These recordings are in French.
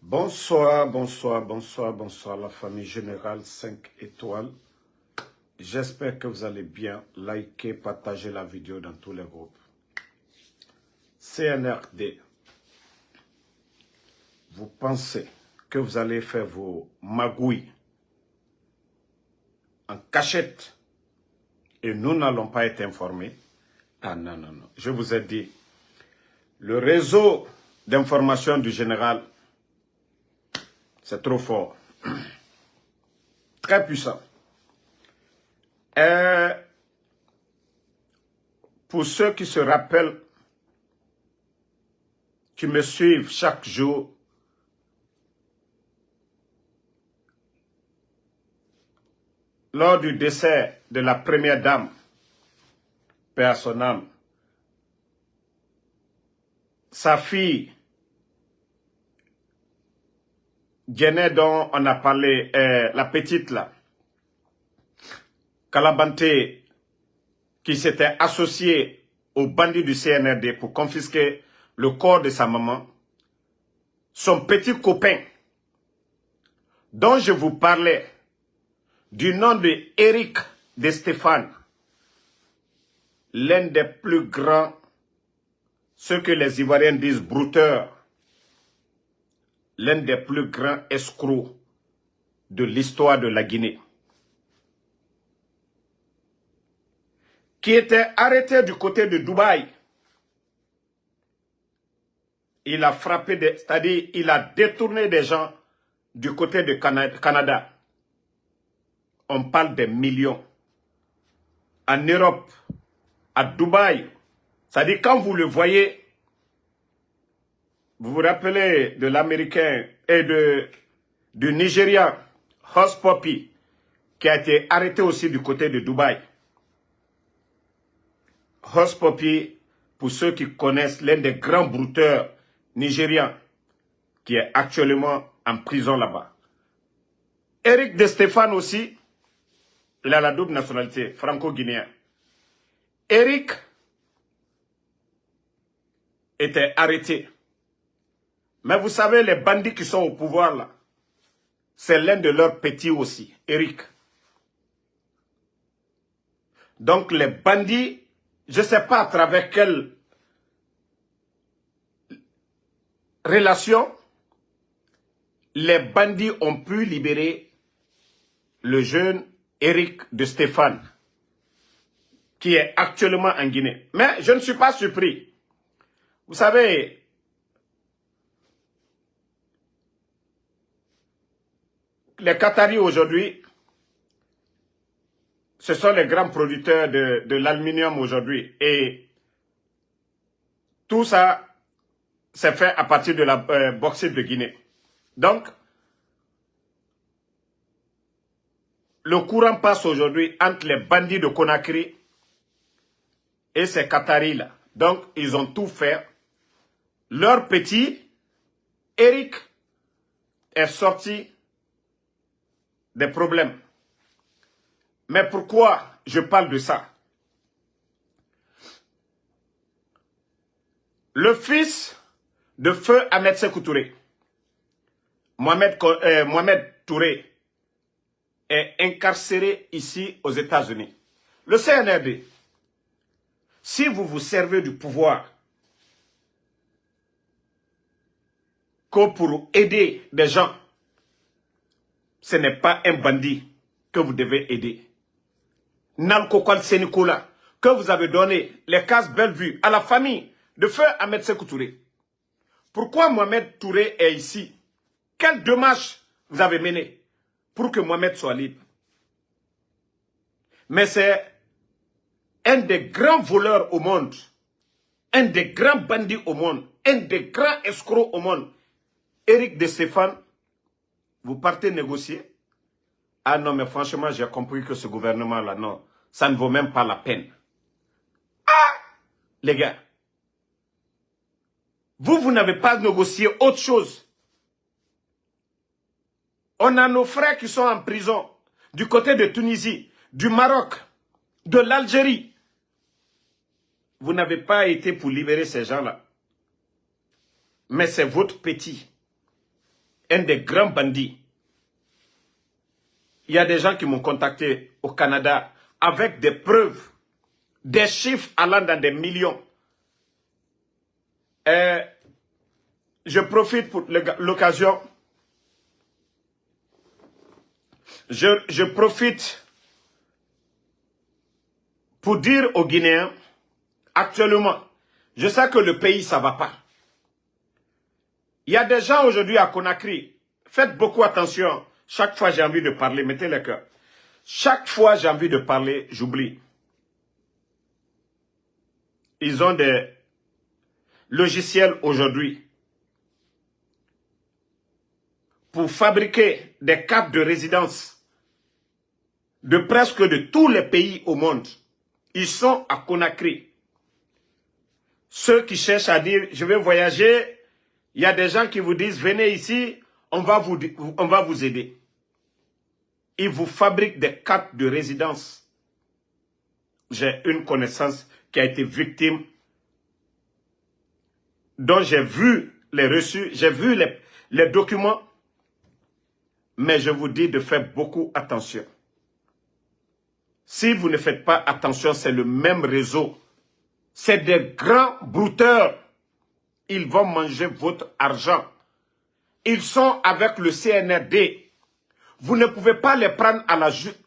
Bonsoir, bonsoir, bonsoir, bonsoir la famille Générale 5 étoiles. J'espère que vous allez bien. Likez, partagez la vidéo dans tous les groupes. CNRD, vous pensez que vous allez faire vos magouilles en cachette et nous n'allons pas être informés? Ah non, non, non. Je vous ai dit, le réseau d'information du général, c'est trop fort. Très puissant. Pour ceux qui se rappellent, qui me suivent chaque jour, lors du décès de la première dame, paix à son âme, sa fille, Djené dont on a parlé, la petite là, Kalabanté, qui s'était associée aux bandits du CNRD pour confisquer le corps de sa maman, son petit copain, dont je vous parlais, du nom de Eric de Stéphane, l'un des plus grands, ce que les Ivoiriens disent brouteurs, l'un des plus grands escrocs de l'histoire de la Guinée, qui était arrêté du côté de Dubaï. Il a frappé, c'est-à-dire il a détourné des gens du côté de Canada. On parle des millions. En Europe, à Dubaï, c'est-à-dire quand vous le voyez, vous vous rappelez de l'Américain et du Nigérian, Hush Puppy, qui a été arrêté aussi du côté de Dubaï. Hush Puppy, pour ceux qui connaissent, l'un des grands brouteurs nigérians, qui est actuellement en prison là-bas. Eric de Stéphane aussi, il a la double nationalité, franco-guinéen. Eric était arrêté. Mais vous savez, les bandits qui sont au pouvoir là, c'est l'un de leurs petits aussi, Eric. Donc les bandits, je ne sais pas à travers quelle relation, les bandits ont pu libérer le jeune Eric de Stéphane, qui est actuellement en Guinée. Mais je ne suis pas surpris. Vous savez, les Qataris aujourd'hui, ce sont les grands producteurs de l'aluminium aujourd'hui. Et tout ça, c'est fait à partir de la bauxite de Guinée. Donc, le courant passe aujourd'hui entre les bandits de Conakry et ces Qataris-là. Donc, ils ont tout fait. Leur petit, Eric, est sorti des problèmes. Mais pourquoi je parle de ça? Le fils de feu Ahmed Sékou Touré, Mohamed Touré, est incarcéré ici aux États-Unis. Le CNRD, si vous vous servez du pouvoir que pour aider des gens, ce n'est pas un bandit que vous devez aider. Nalkokal Sénikola, que vous avez donné les cases Bellevue à la famille de feu Ahmed Sékou Touré. Pourquoi Mohamed Touré est ici? Quel dommage vous avez mené pour que Mohamed soit libre? Mais c'est un des grands voleurs au monde, un des grands bandits au monde, un des grands escrocs au monde. Eric de Stéphane, vous partez négocier? Ah non, mais franchement, j'ai compris que ce gouvernement-là, non, ça ne vaut même pas la peine. Ah, les gars, vous n'avez pas négocié autre chose. On a nos frères qui sont en prison, du côté de Tunisie, du Maroc, de l'Algérie. Vous n'avez pas été pour libérer ces gens-là. Mais c'est votre petit. un des grands bandits. Il y a des gens qui m'ont contacté au Canada avec des preuves, des chiffres allant dans des millions. Je profite pour l'occasion. Je profite pour dire aux Guinéens, actuellement, je sais que le pays, ça ne va pas. Il y a des gens aujourd'hui à Conakry. Faites beaucoup attention. Chaque fois j'ai envie de parler, mettez le cœur. Chaque fois j'ai envie de parler, j'oublie. Ils ont des logiciels aujourd'hui pour fabriquer des cartes de résidence de presque de tous les pays au monde. Ils sont à Conakry. Ceux qui cherchent à dire, je vais voyager, il y a des gens qui vous disent, venez ici, on va vous aider. Ils vous fabriquent des cartes de résidence. J'ai une connaissance qui a été victime, dont j'ai vu les reçus, j'ai vu les documents, mais je vous dis de faire beaucoup attention. Si vous ne faites pas attention, c'est le même réseau. C'est des grands brouteurs. Ils vont manger votre argent. Ils sont avec le CNRD. Vous ne pouvez pas les prendre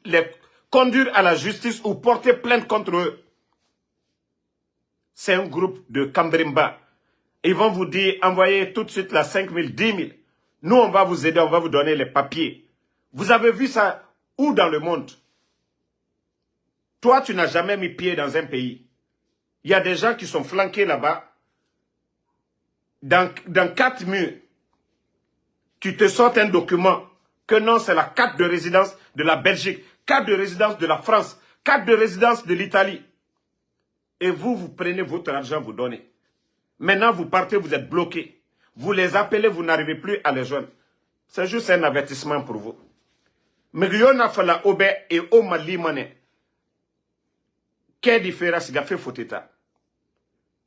les conduire à la justice ou porter plainte contre eux. C'est un groupe de Kambrimba. Ils vont vous dire, envoyez tout de suite la 5 000, 10 000. Nous, on va vous aider, on va vous donner les papiers. Vous avez vu ça où dans le monde? Toi, tu n'as jamais mis pied dans un pays. Il y a des gens qui sont flanqués là-bas. Dans 4 murs, tu te sortes un document que non, c'est la carte de résidence de la Belgique, carte de résidence de la France, carte de résidence de l'Italie. Et vous prenez votre argent, vous donnez. Maintenant, vous partez, vous êtes bloqué. Vous les appelez, vous n'arrivez plus à les joindre. C'est juste un avertissement pour vous. Mais il y a fala obe et o malimane. Quelle différence il a fait foteta?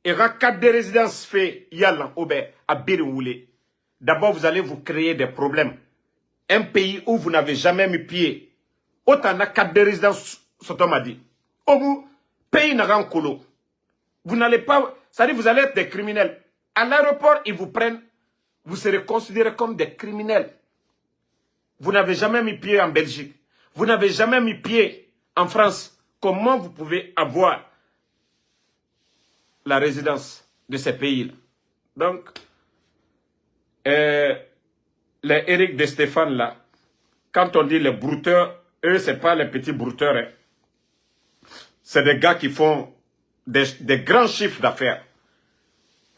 Et la carte de résidence fait yalan obe à Biroulé. D'abord, vous allez vous créer des problèmes. Un pays où vous n'avez jamais mis pied. Autant na carte de résidence, Sotomadi. Au bout, pays n'a rien colo. Vous n'allez pas, c'est-à-dire vous allez être des criminels. À l'aéroport, ils vous prennent, vous serez considérés comme des criminels. Vous n'avez jamais mis pied en Belgique. Vous n'avez jamais mis pied en France. Comment vous pouvez avoir la résidence de ces pays-là? Donc, les Éric de Stéphane là, quand on dit les brouteurs, eux, ce n'est pas les petits brouteurs. Hein. C'est des gars qui font des grands chiffres d'affaires.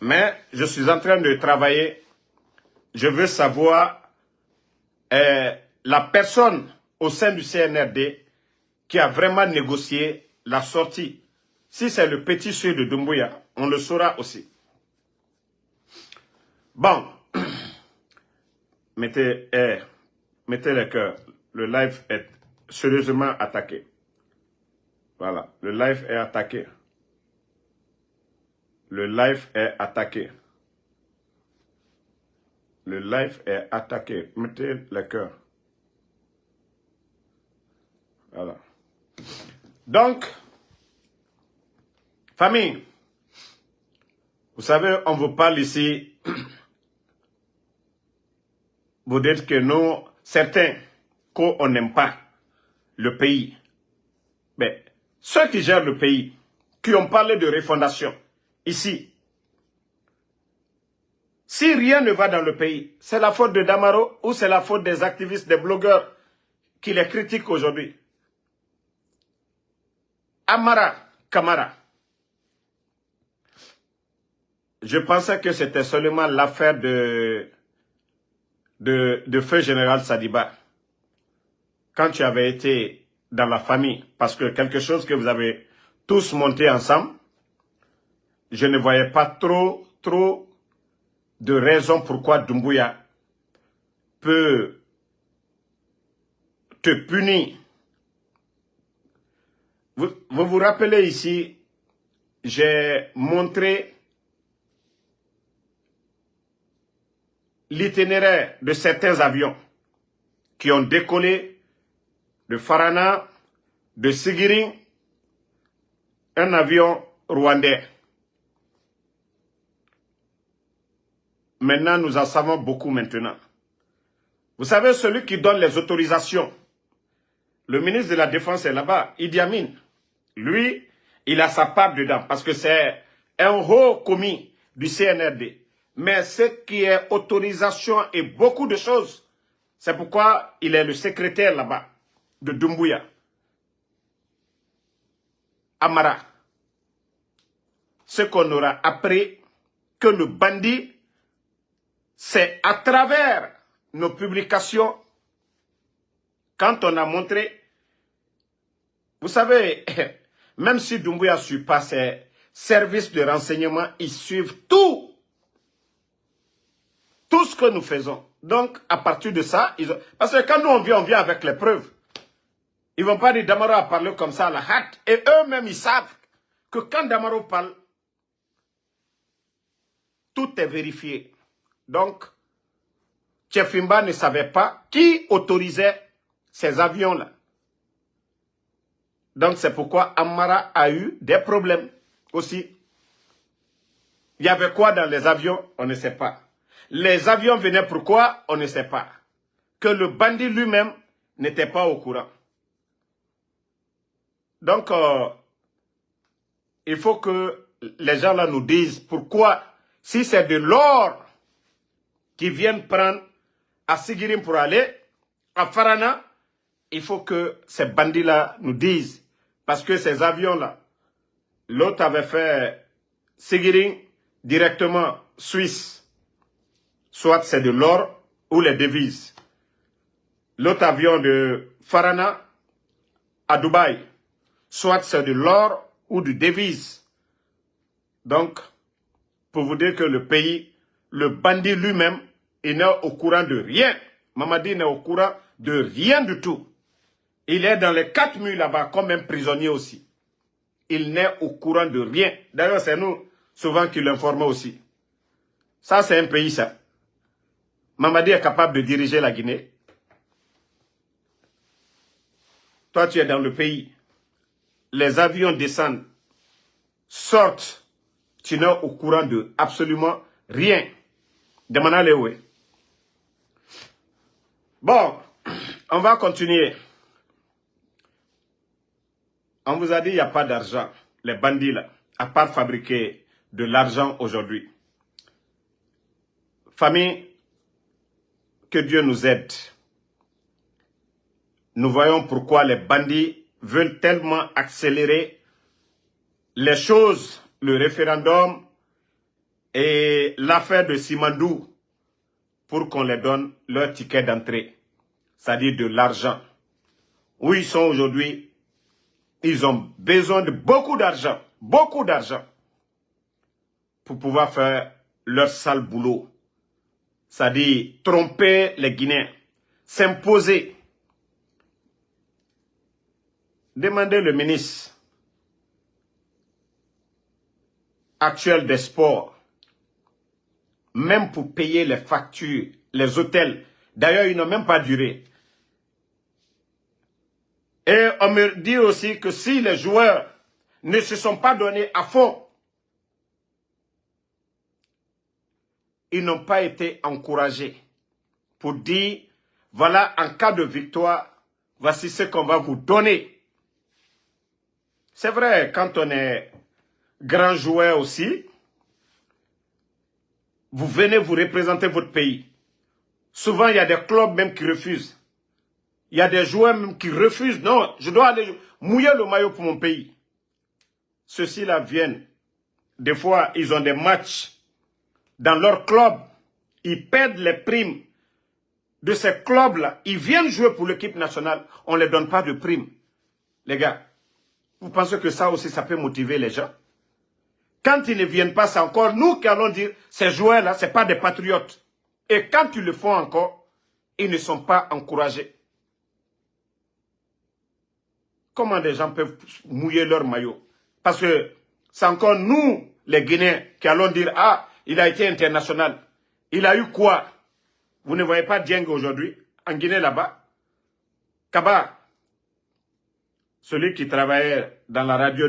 Mais je suis en train de travailler. Je veux savoir la personne au sein du CNRD qui a vraiment négocié la sortie. Si c'est le petit sueur de Doumbouya, on le saura aussi. Bon, mettez le cœur. Le live est sérieusement attaqué. Voilà, le live est attaqué. Le live est attaqué. Le live est attaqué. Mettez le cœur. Voilà. Donc, famille, vous savez, on vous parle ici. Vous dites que nous, certains, qu'on n'aime pas le pays. Mais ceux qui gèrent le pays, qui ont parlé de refondation, ici, si rien ne va dans le pays, c'est la faute de Damaro ou c'est la faute des activistes, des blogueurs qui les critiquent aujourd'hui. Amara Kamara, je pensais que c'était seulement l'affaire de feu général Sadiba. Quand tu avais été dans la famille, parce que quelque chose que vous avez tous monté ensemble, je ne voyais pas trop de raisons pourquoi Doumbouya peut te punir. Vous vous rappelez ici, j'ai montré l'itinéraire de certains avions qui ont décollé de Farana, de Sigiring, un avion rwandais. Maintenant, nous en savons beaucoup maintenant. Vous savez, celui qui donne les autorisations, le ministre de la Défense est là-bas, Idi Amin. Lui, il a sa part dedans parce que c'est un haut commis du CNRD. Mais ce qui est autorisation et beaucoup de choses, c'est pourquoi il est le secrétaire là-bas de Doumbouya. Amara. Ce qu'on aura appris, que le bandit, c'est à travers nos publications, quand on a montré, vous savez, même si Doumbouya ne suit pas ses services de renseignement, ils suivent tout ce que nous faisons. Donc, à partir de ça, parce que quand nous on vient avec les preuves. Ils ne vont pas dire Damaro a parlé comme ça à la hâte. Et eux-mêmes, ils savent que quand Damaro parle, tout est vérifié. Donc, Tchefimba ne savait pas qui autorisait ces avions-là. Donc, c'est pourquoi Amara a eu des problèmes aussi. Il y avait quoi dans les avions? On ne sait pas. Les avions venaient pourquoi? On ne sait pas. Que le bandit lui-même n'était pas au courant. Donc, il faut que les gens là nous disent pourquoi, si c'est de l'or qu'ils viennent prendre à Sigirim pour aller à Farana, il faut que ces bandits-là nous disent. Parce que ces avions-là, l'autre avait fait Sigirim directement Suisse. Soit c'est de l'or ou les devises. L'autre avion de Farana à Dubaï. Soit c'est de l'or ou du devise. Donc, pour vous dire que le pays, le bandit lui-même, il n'est au courant de rien. Mamadi n'est au courant de rien du tout. Il est dans les 4 murs là-bas comme un prisonnier aussi. Il n'est au courant de rien. D'ailleurs, c'est nous souvent qui l'informons aussi. Ça, c'est un pays, ça. Mamadi est capable de diriger la Guinée. Toi, tu es dans le pays. Les avions descendent, sortent. Tu n'es au courant de absolument rien. Demandez les où. Bon, on va continuer. On vous a dit qu'il n'y a pas d'argent. Les bandits là, à part fabriquer de l'argent aujourd'hui. Famille, que Dieu nous aide. Nous voyons pourquoi les bandits veulent tellement accélérer les choses, le référendum et l'affaire de Simandou pour qu'on les donne leur ticket d'entrée, c'est-à-dire de l'argent. Où ils sont aujourd'hui, ils ont besoin de beaucoup d'argent pour pouvoir faire leur sale boulot. C'est-à-dire tromper les Guinéens, s'imposer. Demandez le ministre actuel des sports, même pour payer les factures, les hôtels. D'ailleurs, ils n'ont même pas duré. Et on me dit aussi que si les joueurs ne se sont pas donnés à fond, ils n'ont pas été encouragés pour dire, voilà, en cas de victoire, voici ce qu'on va vous donner. C'est vrai, quand on est grand joueur aussi, vous venez vous représenter votre pays. Souvent, il y a des clubs même qui refusent. Il y a des joueurs même qui refusent. Non, je dois aller mouiller le maillot pour mon pays. Ceux-ci-là viennent. Des fois, ils ont des matchs dans leur club. Ils perdent les primes de ces clubs-là. Ils viennent jouer pour l'équipe nationale. On ne les donne pas de primes. Les gars, vous pensez que ça aussi, ça peut motiver les gens? Quand ils ne viennent pas, c'est encore nous qui allons dire, ces joueurs-là, ce n'est pas des patriotes. Et quand ils le font encore, ils ne sont pas encouragés. Comment des gens peuvent mouiller leur maillot? Parce que c'est encore nous, les Guinéens, qui allons dire, ah, il a été international. Il a eu quoi? Vous ne voyez pas Dieng aujourd'hui, en Guinée là-bas. Kaba, celui qui travaillait dans la radio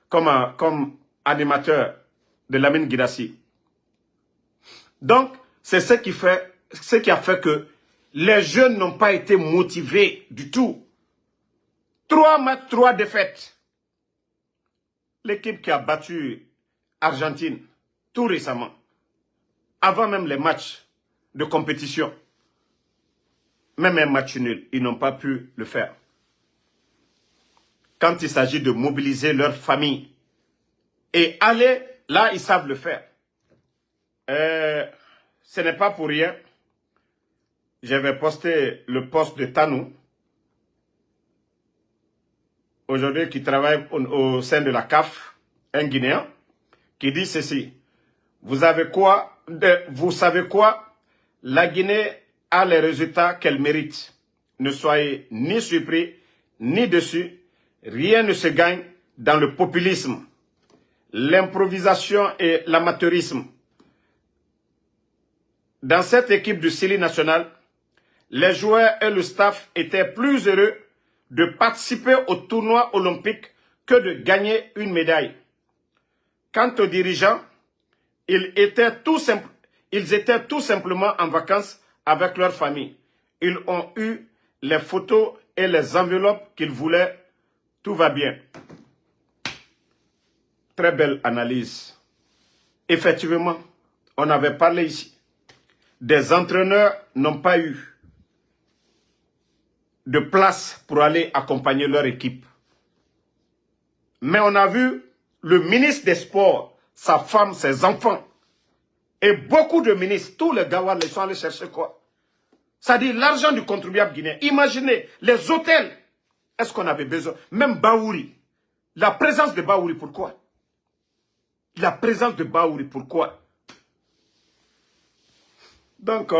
comme animateur de Lamine Guirassy. Donc, c'est ce qui a fait que les jeunes n'ont pas été motivés du tout. 3 matchs, 3 défaites. L'équipe qui a battu Argentine tout récemment, avant même les matchs de compétition, même un match nul, ils n'ont pas pu le faire. Quand il s'agit de mobiliser leur famille et aller, là, ils savent le faire. Ce n'est pas pour rien. J'avais posté le post de Tanou, aujourd'hui qui travaille au sein de la CAF, un Guinéen, qui dit ceci. Vous savez quoi? La Guinée a les résultats qu'elle mérite. Ne soyez ni surpris, ni déçus. Rien ne se gagne dans le populisme, l'improvisation et l'amateurisme. Dans cette équipe du Sili national, les joueurs et le staff étaient plus heureux de participer au tournoi olympique que de gagner une médaille. Quant aux dirigeants, ils étaient tout simplement en vacances avec leur famille. Ils ont eu les photos et les enveloppes qu'ils voulaient. Tout va bien. Très belle analyse. Effectivement, on avait parlé ici. Des entraîneurs n'ont pas eu de place pour aller accompagner leur équipe. Mais on a vu le ministre des Sports, sa femme, ses enfants, et beaucoup de ministres, tous les Gawar, ils sont allés chercher quoi? C'est-à-dire l'argent du contribuable guinéen. Imaginez, les hôtels, est-ce qu'on avait besoin? Même Baouri, la présence de Baouri, pourquoi? La présence de Baouri, pourquoi? Donc,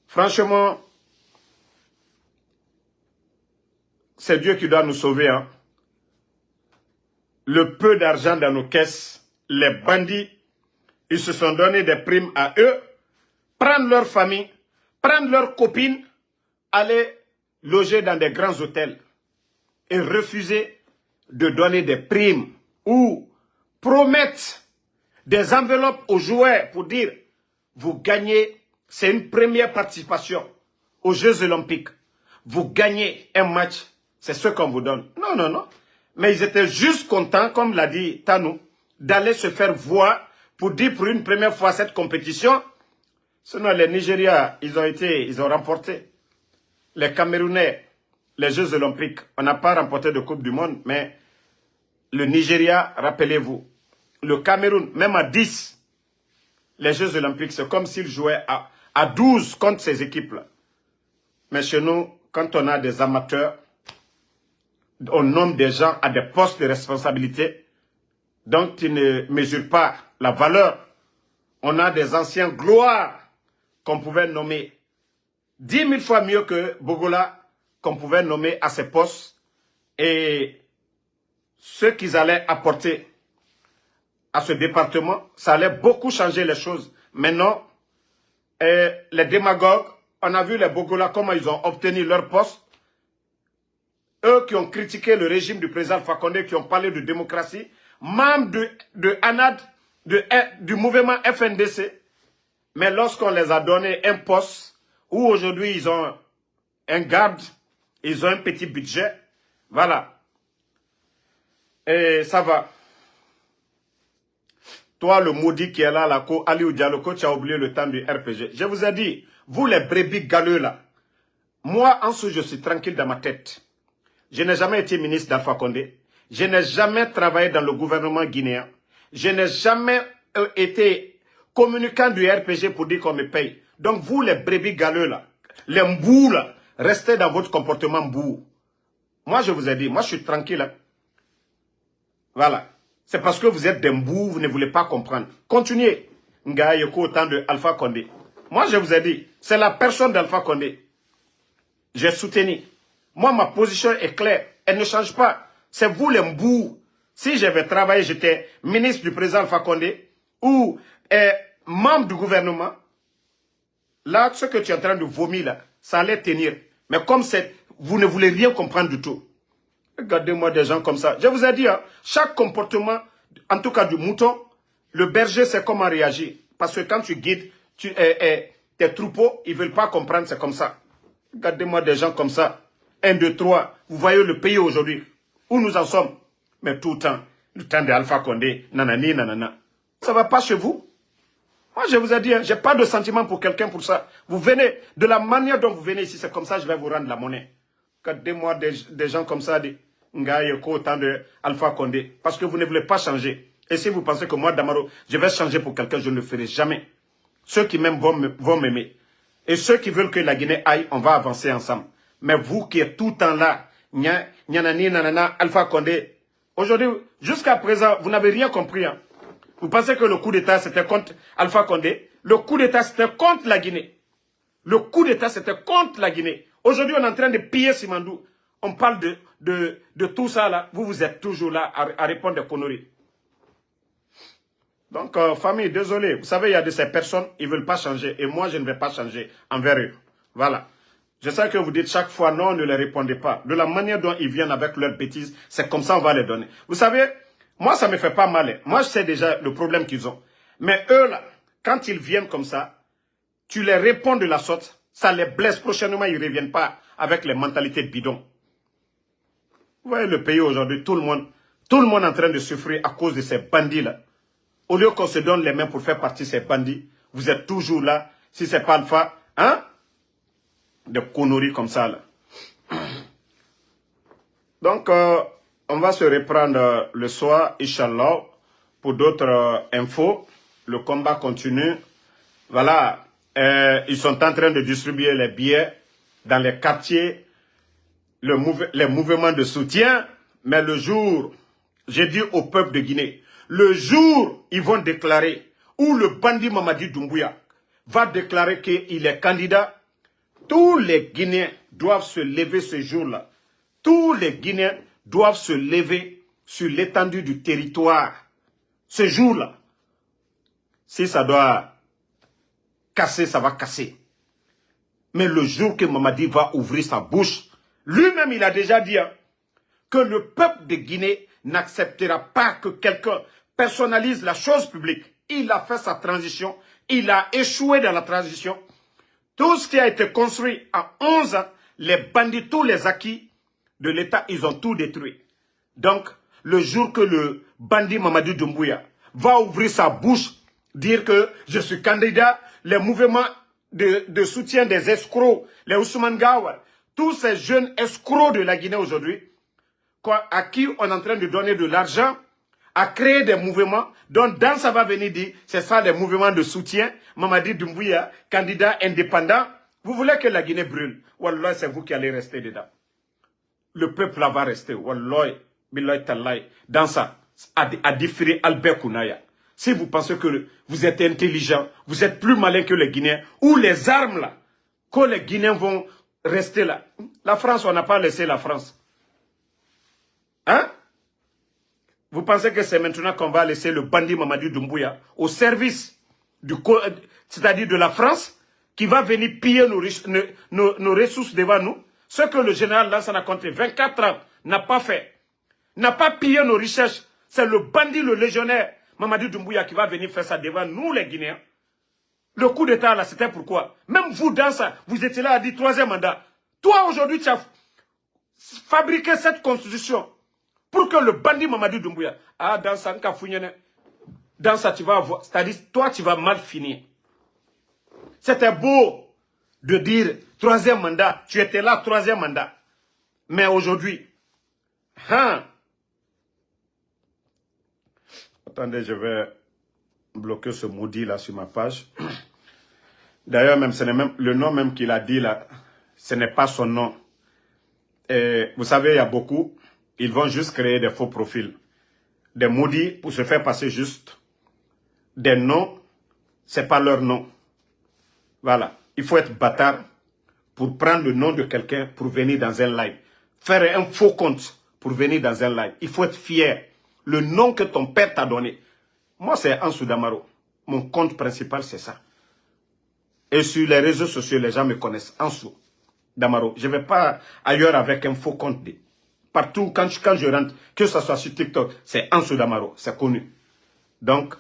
franchement, c'est Dieu qui doit nous sauver. Hein. Le peu d'argent dans nos caisses, les bandits, ils se sont donné des primes à eux, prendre leur famille, prendre leurs copines, aller loger dans des grands hôtels et refuser de donner des primes ou promettre des enveloppes aux joueurs pour dire vous gagnez, c'est une première participation aux Jeux Olympiques. Vous gagnez un match, c'est ce qu'on vous donne. Non, non, non. Mais ils étaient juste contents, comme l'a dit Tanou, d'aller se faire voir pour dire pour une première fois cette compétition. Sinon, les Nigériens, ils ont remporté. Les Camerounais, les Jeux Olympiques, on n'a pas remporté de Coupe du Monde, mais le Nigeria, rappelez-vous, le Cameroun, même à 10, les Jeux Olympiques, c'est comme s'ils jouaient à 12 contre ces équipes-là. Mais chez nous, quand on a des amateurs, on nomme des gens à des postes de responsabilité dont ils ne mesurent pas la valeur. On a des anciens gloires qu'on pouvait nommer 10 000 fois mieux que Bogola, qu'on pouvait nommer à ces postes. Et ce qu'ils allaient apporter à ce département, ça allait beaucoup changer les choses. Maintenant, les démagogues, on a vu les Bogola, comment ils ont obtenu leur poste. Eux qui ont critiqué le régime du président Alpha Condé, qui ont parlé de démocratie, membres de ANAD, du mouvement FNDC. Mais lorsqu'on les a donné un poste, où aujourd'hui ils ont un garde, ils ont un petit budget, voilà. Et ça va. Toi, le maudit qui est là, Aliou Diallo, tu as oublié le temps du RPG. Je vous ai dit, vous les brebis galeux là, moi en dessous je suis tranquille dans ma tête. Je n'ai jamais été ministre d'Alpha Condé. Je n'ai jamais travaillé dans le gouvernement guinéen. Je n'ai jamais été communicant du RPG pour dire qu'on me paye. Donc vous les brebis galeux là, les mbous là, restez dans votre comportement mbou. Moi je vous ai dit, moi je suis tranquille. Hein. Voilà. C'est parce que vous êtes des mbous, vous ne voulez pas comprendre. Continuez. Nga Yoko au temps de Alpha Condé. Moi je vous ai dit, c'est la personne d'Alpha Condé. J'ai soutenu. Moi, ma position est claire. Elle ne change pas. C'est vous les mbous. Si j'avais travaillé, j'étais ministre du président Alpha Condé ou membre du gouvernement, Là, ce que tu es en train de vomir, là, ça allait tenir. Mais comme vous ne voulez rien comprendre du tout. Regardez-moi des gens comme ça. Je vous ai dit, hein, chaque comportement, en tout cas du mouton, le berger sait comment réagir. Parce que quand tu guides, tes troupeaux, ils ne veulent pas comprendre, c'est comme ça. Regardez-moi des gens comme ça. 1, 2, 3. Vous voyez le pays aujourd'hui, où nous en sommes. Mais tout le temps de Alpha Condé, nanani, nanana. Ça ne va pas chez vous. Moi, je vous ai dit, hein, je n'ai pas de sentiment pour quelqu'un pour ça. Vous venez, de la manière dont vous venez ici, c'est comme ça, je vais vous rendre la monnaie. Regardez-moi des gens comme ça, des Ngaïko, autant de Alpha Condé. Parce que vous ne voulez pas changer. Et si vous pensez que moi, Damaro, je vais changer pour quelqu'un, je ne le ferai jamais. Ceux qui m'aiment vont m'aimer. Et ceux qui veulent que la Guinée aille, on va avancer ensemble. Mais vous qui êtes tout le temps là, nyanani, nanana, Alpha Condé, aujourd'hui, jusqu'à présent, vous n'avez rien compris. Hein. Vous pensez que le coup d'État, c'était contre Alpha Condé? Le coup d'État, c'était contre la Guinée. Le coup d'État, c'était contre la Guinée. Aujourd'hui, on est en train de piller Simandou. On parle de tout ça là. Vous êtes toujours là à répondre des conneries. Donc, famille, désolé. Vous savez, il y a de ces personnes, ils ne veulent pas changer. Et moi, je ne vais pas changer envers eux. Voilà. Je sais que vous dites chaque fois, non, ne les répondez pas. De la manière dont ils viennent avec leurs bêtises, c'est comme ça on va les donner. Vous savez, moi, ça ne me fait pas mal. Moi, je sais déjà le problème qu'ils ont. Mais eux, là, quand ils viennent comme ça, tu les réponds de la sorte, ça les blesse. Prochainement, ils ne reviennent pas avec les mentalités bidons. Vous voyez le pays aujourd'hui, tout le monde est en train de souffrir à cause de ces bandits-là. Au lieu qu'on se donne les mains pour faire partie de ces bandits, vous êtes toujours là. Si ce n'est pas Alpha, hein? Des conneries comme ça, là. Donc, on va se reprendre le soir, Inch'Allah, pour d'autres infos. Le combat continue. Voilà. Ils sont en train de distribuer les billets dans les quartiers, les mouvements de soutien. Mais le jour, j'ai dit au peuple de Guinée, le jour, ils vont déclarer, où le bandit Mamadi Doumbouya va déclarer qu'il est candidat, tous les Guinéens doivent se lever ce jour-là. Tous les Guinéens doivent se lever sur l'étendue du territoire. Ce jour-là, si ça doit casser, ça va casser. Mais le jour que Mamadi va ouvrir sa bouche, lui-même il a déjà dit hein, que le peuple de Guinée n'acceptera pas que quelqu'un personnalise la chose publique. Il a fait sa transition, il a échoué dans la transition. Tout ce qui a été construit en 11 ans, les bandits, tous les acquis de l'État, ils ont tout détruit. Donc, le jour que le bandit Mamadou Doumbouya va ouvrir sa bouche, dire que je suis candidat, les mouvements de soutien des escrocs, les Ousmane Gawal, tous ces jeunes escrocs de la Guinée aujourd'hui, à qui on est en train de donner de l'argent, à créer des mouvements, dont dans ça va venir dire, c'est ça les mouvements de soutien, Mamadi Doumbouya, candidat indépendant, vous voulez que la Guinée brûle, Wallah, c'est vous qui allez rester dedans. Le peuple là va rester, Wallah, Billahi Tallahi, dans ça, à différer Albert Kounaya. Si vous pensez que vous êtes intelligent, vous êtes plus malin que les Guinéens, ou les armes là, que les Guinéens vont rester là. La France, on n'a pas laissé la France. Hein? Vous pensez que c'est maintenant qu'on va laisser le bandit Mamadou Doumbouya au service c'est-à-dire de la France, qui va venir piller nos ressources devant nous? Ce que le général Lansana Conté, 24 ans, n'a pas fait. N'a pas pillé nos richesses. C'est le bandit, le légionnaire Mamadou Doumbouya qui va venir faire ça devant nous les Guinéens. Le coup d'État là, c'était pourquoi? Même vous dans ça, vous étiez là à dire 3e mandat. Toi aujourd'hui, tu as fabriqué cette constitution pour que le bandit Mamadou Doumbouya, dans ça, tu vas avoir, c'est-à-dire, toi, tu vas mal finir. C'était beau de dire 3e mandat, tu étais là, 3e mandat. Mais aujourd'hui, Attendez, je vais bloquer ce maudit là sur ma page. D'ailleurs, même, le nom même qu'il a dit là, ce n'est pas son nom. Et vous savez, il y a beaucoup, ils vont juste créer des faux profils. Des maudits pour se faire passer juste. Des noms, c'est pas leur nom. Voilà. Il faut être bâtard pour prendre le nom de quelqu'un pour venir dans un live. Faire un faux compte pour venir dans un live. Il faut être fier. Le nom que ton père t'a donné. Moi, c'est Ansou Damaro. Mon compte principal, c'est ça. Et sur les réseaux sociaux, les gens me connaissent. Ansou Damaro. Je ne vais pas ailleurs avec un faux compte. Partout, quand je rentre, que ce soit sur TikTok, c'est Ansou Damaro. C'est connu. Donc,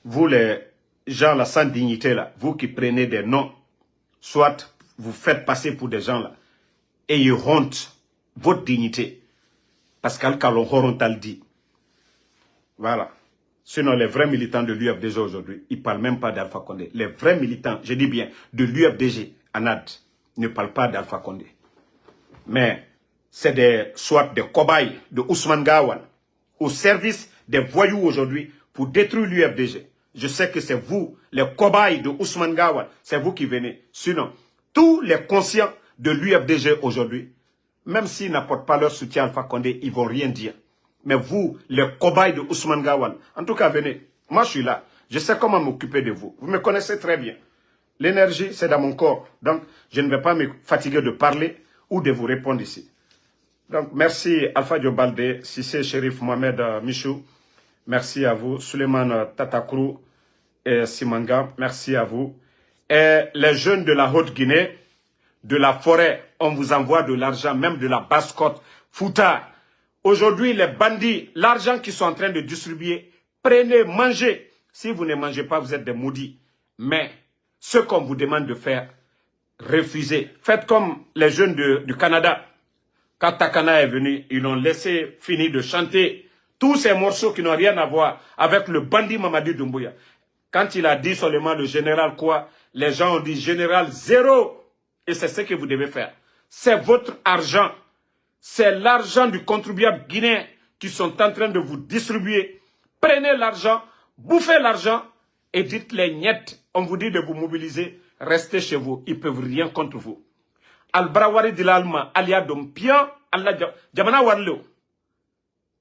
vous les gens là, sans dignité là, vous qui prenez des noms, soit vous faites passer pour des gens là, et ils hontent votre dignité. Parce qu'Al-Kalon Horontal dit. Voilà. Sinon, les vrais militants de l'UFDG aujourd'hui, ils ne parlent même pas d'Alpha Condé. Les vrais militants, je dis bien, de l'UFDG, ANAD, ne parlent pas d'Alpha Condé. Mais c'est soit des cobayes de Ousmane Gawal, au service des voyous aujourd'hui pour détruire l'UFDG. Je sais que c'est vous, les cobayes de Ousmane Gawal, c'est vous qui venez. Sinon, tous les conscients de l'UFDG aujourd'hui, même s'ils n'apportent pas leur soutien à Alpha Condé, ils ne vont rien dire. Mais vous, les cobayes de Ousmane Gawal, en tout cas, venez. Moi, je suis là. Je sais comment m'occuper de vous. Vous me connaissez très bien. L'énergie, c'est dans mon corps. Donc, je ne vais pas me fatiguer de parler ou de vous répondre ici. Donc, merci Alpha Diobalde, Sissé Chérif Mohamed Michou. Merci à vous. Suleiman Tatakrou et Simanga, merci à vous. Et les jeunes de la Haute-Guinée, de la forêt, on vous envoie de l'argent, même de la basse-côte, Fouta. Aujourd'hui, les bandits, l'argent qu'ils sont en train de distribuer, prenez, mangez. Si vous ne mangez pas, vous êtes des maudits. Mais ce qu'on vous demande de faire, refusez. Faites comme les jeunes du Canada. Quand Takana est venu, ils l'ont laissé finir de chanter tous ces morceaux qui n'ont rien à voir avec le bandit Mamadi Doumbouya. Quand il a dit seulement le général quoi, les gens ont dit général zéro. Et c'est ce que vous devez faire. C'est votre argent. C'est l'argent du contribuable guinéen qui sont en train de vous distribuer. Prenez l'argent, bouffez l'argent et dites-les niet. On vous dit de vous mobiliser, restez chez vous. Ils ne peuvent rien contre vous. Al-Brawari de l'Alma, aliadom pian, Allah Jamana Warlo.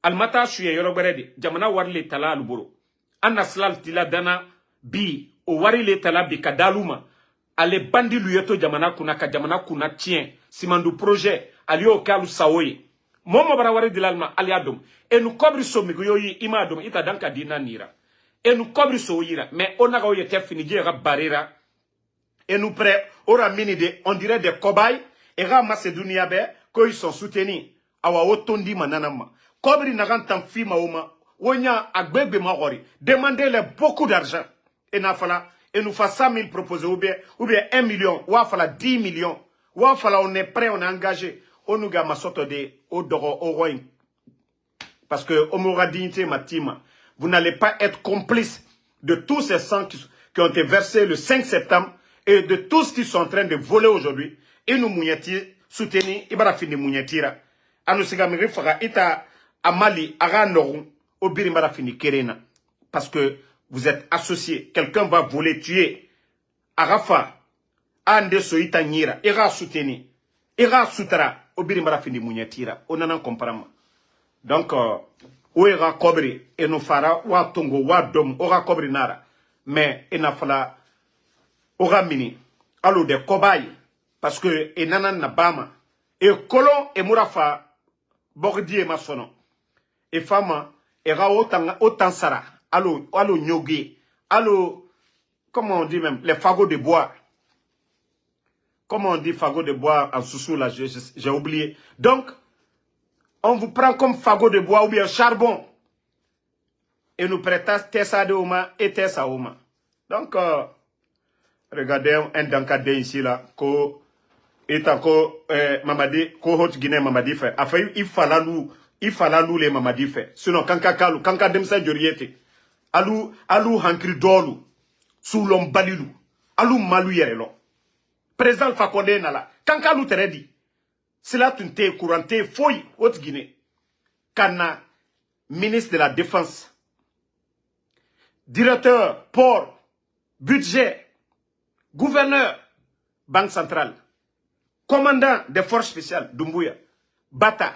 Al-Mata Shuye Yoroberedi, Jamana Warle Tala Alboro. Anaslal Tila Dana Bi, o Warile Tala Bi Kadaluma. Ale bandi luyeto Jamana Kunaka, Jamana Kuna Tien, Simandu Projet, Alio Kalu Saoye. Momo Brawari de l'Alma, aliadom. Et nous cobriso Migoyi, Imadom, Ita Danka Dina Nira. Et nous cobriso Ira, mais on a eu été fini, Barera. Et nous prêts, on dirait des cobayes, et Macédonia, qu'ils sont soutenus. Awa otondi mananama. Kobri nagantam fi maoma, wonya agbebe mahori. Demandez-les beaucoup d'argent. Et nous faisons 100 000 proposés, ou bien 1 million, ou fala 10 millions. Ou fala on est prêt, on est engagé. On nous gagne ma sorte de odoro oroin. Parce que, on m'aura dignité, ma team. Vous n'allez pas être complice de tous ces sangs qui ont été versés le 5 septembre. Et de tout ce qu'ils sont en train de voler aujourd'hui, et nous mouilletir, soutenir, et bien fini mouilletira. Anusigamiri fera ita amali ara norum, au birimara fini kerena. Parce que vous êtes associés, quelqu'un va voler, tuer. Arafa, ande soita nira, ira soutenir, ira soutara, au birimara fini mouilletira. On en comprend. Donc, où ira kobri, et nous fera, wa tongo, wa dom, ora kobri nara. Mais, il n'a fala, Ora mini, allo des cobayes, parce que enanan nabama, et colon et mourafa, bordier masono, et fama, et ra autant sara, allo nyogi, allo, comment on dit même, les fagots de bois. Comment on dit fagots de bois en sous là, j'ai oublié. Donc, on vous prend comme fagot de bois ou bien charbon, et nous prêtons Tessa de Oma et Tessa Oma. Donc, regardez un dankade ici là, ko etako Mamadi, ko Haute Guinée Mamadi fait. Afin il fallait nous les Mamadi fait. Sinon kanka demsa joriete. Alou hankri dolu, sous balilu, alou malu yerelo. Président Fakonde nala, kanka lou teredi. Cela tunte courante foi Haute Guinée. Kana ministre de la Défense, directeur port, budget, gouverneur, Banque centrale, commandant des forces spéciales, Doumbouya, Bata,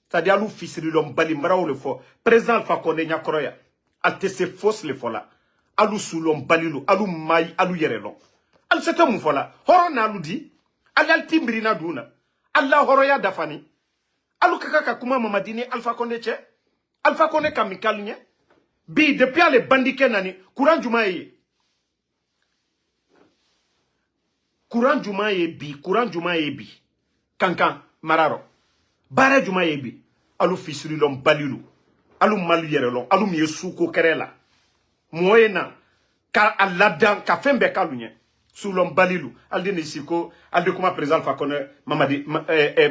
c'est-à-dire l'ou fils de l'homme Balimbara ou le fort, président Fakonde Nyakoroya, alte se fausse le fola, alou sous l'homme Balilou, alou maï, alou yerelon. Al c'est un moufola, horona alou dit, al timbrina douna, Allah horoya dafani, alou kaka kuma mamadine, Alpha Condé tche, Alpha Condé kamikalinye, bi depuis les bandits nani, courant du maïe. Courant Juma Ebi, Courant Juma Ebi. Kankan, Mararo. Bare Juma Ebi. Alou fisuri lom balilu. Alou malu yerelon. Alou miye souko kerela. Moyena. Ka aladan, ka fembe kalounye. Sous l'homme balilu. Alde nisiko. Alde kuma président Fakone. Mamadi,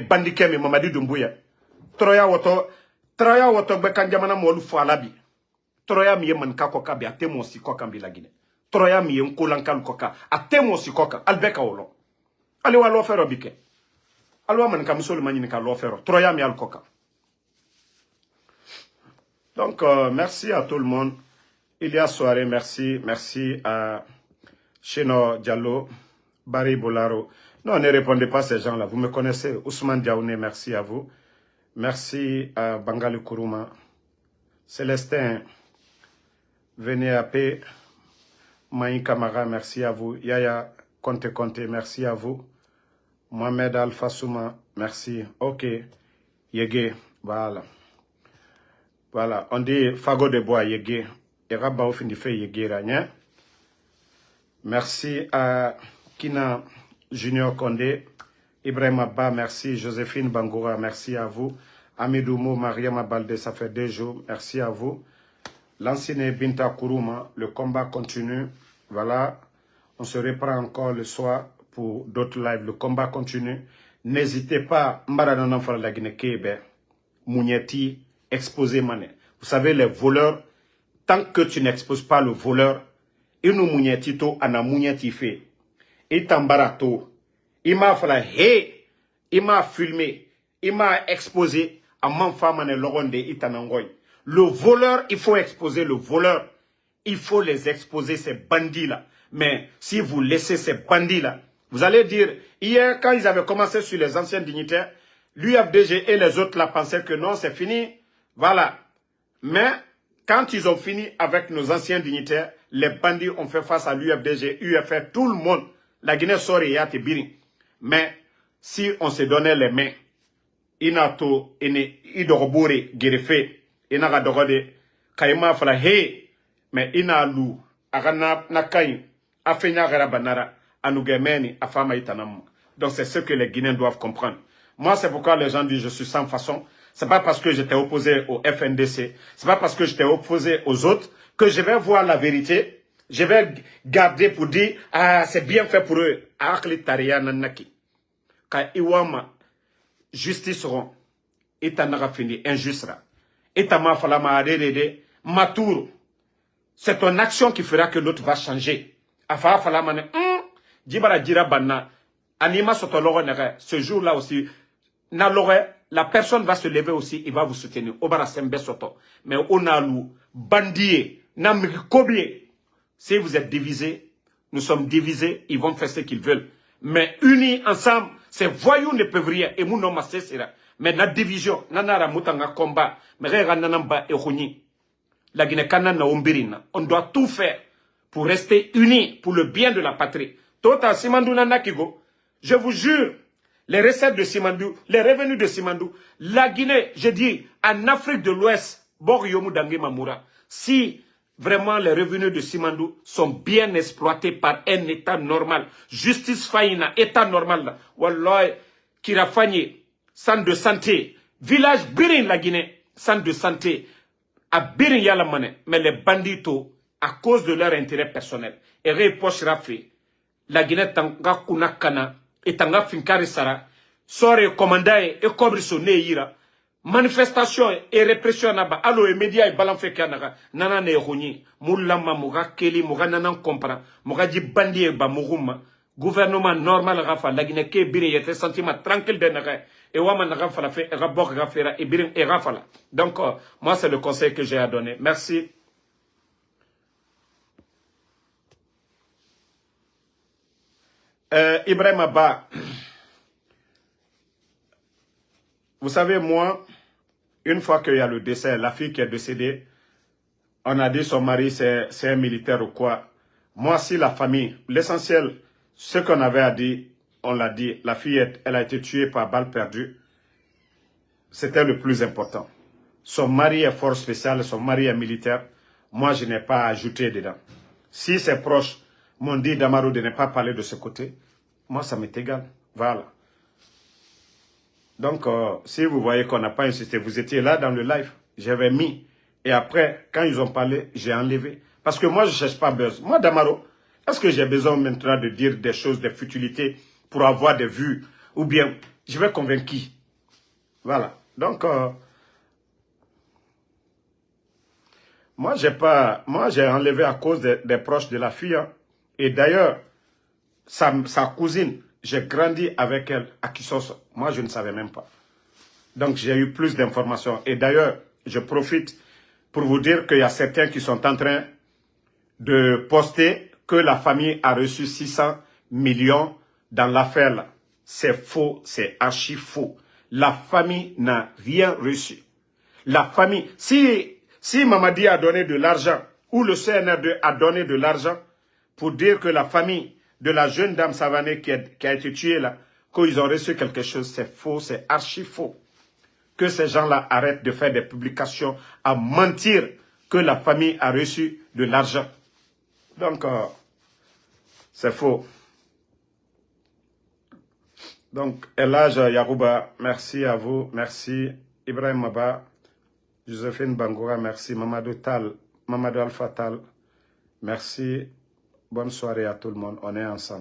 bandikeme, Mamadi Doumbouya. Troya woto be kanjamana mo lu alabi. Troya miye man kakoka bi atemo si koka mbi la Guinée. Troya miye nkolankal koka atemo si koka albeka wolo. Ali wa lo fero bike. Alwa man kam solo manini ka lo fero. Troya mi al koka. Donc merci à tout le monde. Il y a soirée, merci à Cheno Diallo, Barry Bolaro. Non, ne répondez pas à ces gens-là. Vous me connaissez. Ousmane Diaouné, merci à vous. Merci à Bangali Kourouma. Célestin, venez à paix. Maï Kamara, merci à vous. Yaya Conte, merci à vous. Mohamed Alpha Souma, merci. Ok. Yégué, voilà. Voilà, on dit Fago de Bois, Yégué. Et Rabba au fin du fait Yégué Ragnan. Merci à Kina Junior Condé. Ibrahim Abba, merci. Joséphine Bangoura, merci à vous. Amidoumo, Mariama Balde, ça fait 2 jours, merci à vous. L'ancienne Binta Kourouma, le combat continue. Voilà, on se reprend encore le soir pour d'autres lives. Le combat continue. N'hésitez pas, Mbaranon Enfant de la Guinée, Kébé, Mounieti, exposez Mané. Vous savez, les voleurs, tant que tu n'exposes pas le voleur, il nous Mounieti to, ana Mounieti fait. Il t'embarato. Il m'a fait il m'a filmé, il m'a exposé à mon femme et l'oronde itanangoy. Le voleur, il faut exposer le voleur. Il faut les exposer, ces bandits-là. Mais si vous laissez ces bandits-là, vous allez dire, hier, quand ils avaient commencé sur les anciens dignitaires, l'UFDG et les autres là pensaient que non, c'est fini. Voilà. Mais quand ils ont fini avec nos anciens dignitaires, les bandits ont fait face à l'UFDG, UFR, tout le monde. La Guinée sort et yate biri. Mais si on se donnait les mains, inato ene idorobore gerefe ina dogode kayma fala he mais ina lu agana nakai afenya garabanara anugemeni afama itanam. Donc c'est ce que les Guinéens doivent comprendre. Moi c'est pourquoi les gens disent je suis sans façon. C'est pas parce que j'étais opposé au FNDC, c'est pas parce que j'étais opposé aux autres que je vais voir la vérité. Je vais garder pour dire ah c'est bien fait pour eux. Akli tariya nanaki. Ka iwama justice seront etanaga fini injuste etama falama adede matour. C'est ton action qui fera que l'autre va changer. Afa falama ne djibara djira banna anima sotologo nere ce jour-là aussi na lore la personne va se lever aussi, il va vous soutenir. Obara sembe soto. Mais on a lou bandier na mikobier. Si vous êtes divisés, nous sommes divisés, ils vont faire ce qu'ils veulent. Mais unis ensemble, ces voyous ne peuvent rien. Et mon nom sera. Mais la division, nanara mutanga combat, mais nanamba et honi. La Guinée kanana ombirina. On doit tout faire pour rester unis pour le bien de la patrie. Tota Simandou nanakigo. Je vous jure, les recettes de Simandou, les revenus de Simandou, la Guinée, je dis, en Afrique de l'Ouest, Bor Yomu Dangue Mamoura, si vraiment les revenus de Simandou sont bien exploités par un État normal, justice faïna, État normal, Wallah, Kirafani, centre de santé, village Birin la Guinée, centre de santé, à Birin Yalamane, mais les bandits, à cause de leur intérêt personnel, et reproche Rafi, la Guinée tanga kunakana, et tanga finkari sara, sore commandae et cobriso neira, manifestation et répression naba, allo et médias et balanfe kanara, nana ne roni, moulama moura keli, moura nanan compra, moura di bandi ba mouruma, gouvernement normal rafa, la Guinée ke biri yete sentiment tranquille de nara, et waman rafa la fait, et rabor rafera, et birin et rafa la. Donc, moi c'est le conseil que j'ai à donner. Merci. Ibrahim Abba, vous savez, moi, une fois qu'il y a le décès, la fille qui est décédée, on a dit son mari c'est un militaire ou quoi. Moi, si la famille, l'essentiel, ce qu'on avait à dire, on l'a dit, la fille, elle a été tuée par balle perdue. C'était le plus important. Son mari est fort spécial, son mari est militaire. Moi, je n'ai pas ajouté dedans. Si ses proches m'ont dit, Damaro, de ne pas parler de ce côté, Moi, ça m'est égal. Voilà. Donc, si vous voyez qu'on n'a pas insisté, vous étiez là dans le live, j'avais mis. Et après, quand ils ont parlé, j'ai enlevé. Parce que moi, je ne cherche pas buzz. Moi, Damaro, est-ce que j'ai besoin maintenant de dire des choses, des futilités pour avoir des vues? Ou bien, je vais convaincre qui? Voilà. Donc, moi, j'ai enlevé à cause des proches de la fille. Hein. Et d'ailleurs, sa cousine, j'ai grandi avec elle à Kisos. Moi, je ne savais même pas. Donc, j'ai eu plus d'informations. Et d'ailleurs, je profite pour vous dire qu'il y a certains qui sont en train de poster que la famille a reçu 600 millions dans l'affaire là. C'est faux, c'est archi faux. La famille n'a rien reçu. La famille, si Mamadi a donné de l'argent, ou le CNR2 a donné de l'argent, pour dire que la famille de la jeune dame Savané qui a été tuée là, qu'ils ont reçu quelque chose, c'est faux, c'est archi faux. Que ces gens-là arrêtent de faire des publications à mentir que la famille a reçu de l'argent. Donc, c'est faux. Donc, Elhaj Yarouba, merci à vous. Merci Ibrahim Maba, Joséphine Bangoura, merci. Mamadou Tal, Mamadou Alpha Tal, merci. Bonne soirée à tout le monde. On est ensemble.